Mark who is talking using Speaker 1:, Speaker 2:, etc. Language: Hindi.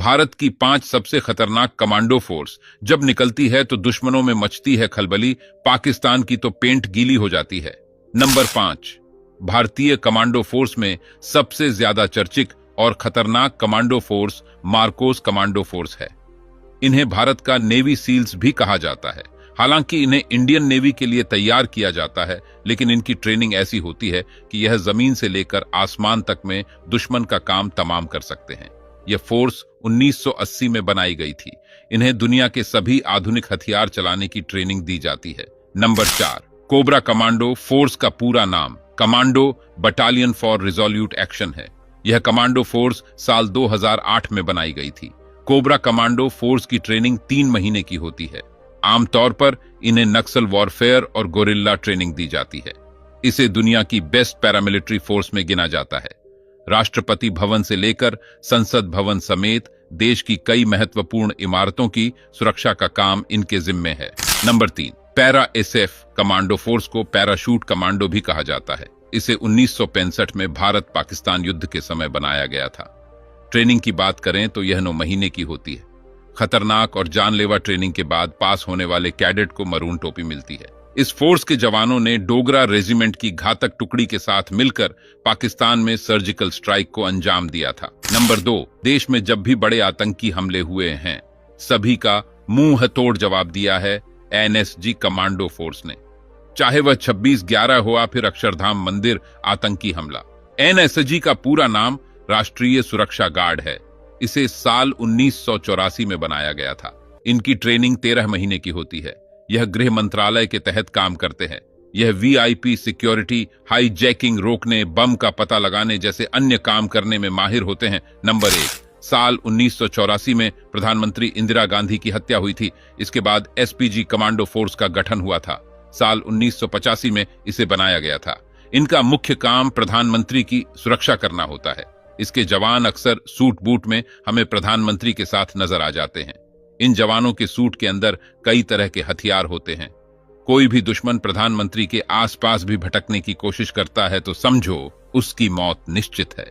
Speaker 1: भारत की 5 सबसे खतरनाक कमांडो फोर्स जब निकलती है तो दुश्मनों में मचती है खलबली, पाकिस्तान की तो पेंट गीली हो जाती है। नंबर 5, भारतीय कमांडो फोर्स में सबसे ज्यादा चर्चित और खतरनाक commando force Marcos commando force है। इन्हें भारत का नेवी सील्स भी कहा जाता है। हालांकि इन्हें इंडियन नेवी के लिए तैयार किया जाता है, लेकिन इनकी ट्रेनिंग ऐसी होती है कि यह जमीन से लेकर आसमान तक में दुश्मन का काम तमाम कर सकते हैं। यह फोर्स 1980 में बनाई गई थी। इन्हें दुनिया के सभी आधुनिक हथियार चलाने की ट्रेनिंग दी जाती है। नंबर 4, कोबरा कमांडो फोर्स का पूरा नाम commando battalion for resolute action है। यह कमांडो फोर्स साल 2008 में बनाई गई थी। कोबरा कमांडो फोर्स की ट्रेनिंग 3 महीने की होती है। आमतौर पर इन्हें नक्सल वॉरफेयर और गोरिल्ला ट्रेनिंग दी जाती है। इसे दुनिया की बेस्ट पैरामिलिट्री फोर्स में गिना जाता है। राष्ट्रपति भवन से लेकर संसद भवन समेत देश की कई महत्वपूर्ण इमारतों की सुरक्षा का काम इनके जिम्मे है। Number 3, para SF commando force को पैराशूट कमांडो भी कहा जाता है। इसे 1965 में भारत पाकिस्तान युद्ध के समय बनाया गया था। ट्रेनिंग की बात करें तो यह 9 महीने की होती है। खतरनाक और जानलेवा ट्रेनिंग के बाद पास होने वाले कैडेट को मरून टोपी मिलती है। इस फोर्स के जवानों ने डोगरा रेजिमेंट की घातक टुकड़ी के साथ मिलकर पाकिस्तान में सर्जिकल स्ट्राइक को अंजाम दिया था। नंबर 2, देश में जब भी बड़े आतंकी हमले हुए हैं, सभी का मुंह तोड़ जवाब दिया है एनएसजी कमांडो फोर्स ने। चाहे वह 26/11 हुआ फिर अक्षरधाम मंदिर आतंकी हमला। एनएसजी का पूरा नाम राष्ट्रीय सुरक्षा गार्ड है। इसे साल 1984 में बनाया गया था। इनकी ट्रेनिंग 13 महीने की होती है। यह गृह मंत्रालय के तहत काम करते हैं। यह वीआईपी सिक्योरिटी, हाईजैकिंग रोकने, बम का पता लगाने जैसे अन्य काम करने में माहिर होते हैं। नंबर 1, साल 1984 में प्रधानमंत्री इंदिरा गांधी की हत्या हुई थी। इसके बाद एसपीजी कमांडो फोर्स का गठन हुआ था। साल 1985 में इसे बनाया गया था। इनका मुख्य काम प्रधानमंत्री की सुरक्षा करना होता है। इसके जवान अक्सर सूट बूट में हमें प्रधानमंत्री के साथ नजर आ जाते हैं। इन जवानों के सूट के अंदर कई तरह के हथियार होते हैं। कोई भी दुश्मन प्रधानमंत्री के आसपास भी भटकने की कोशिश करता है तो समझो उसकी मौत निश्चित है।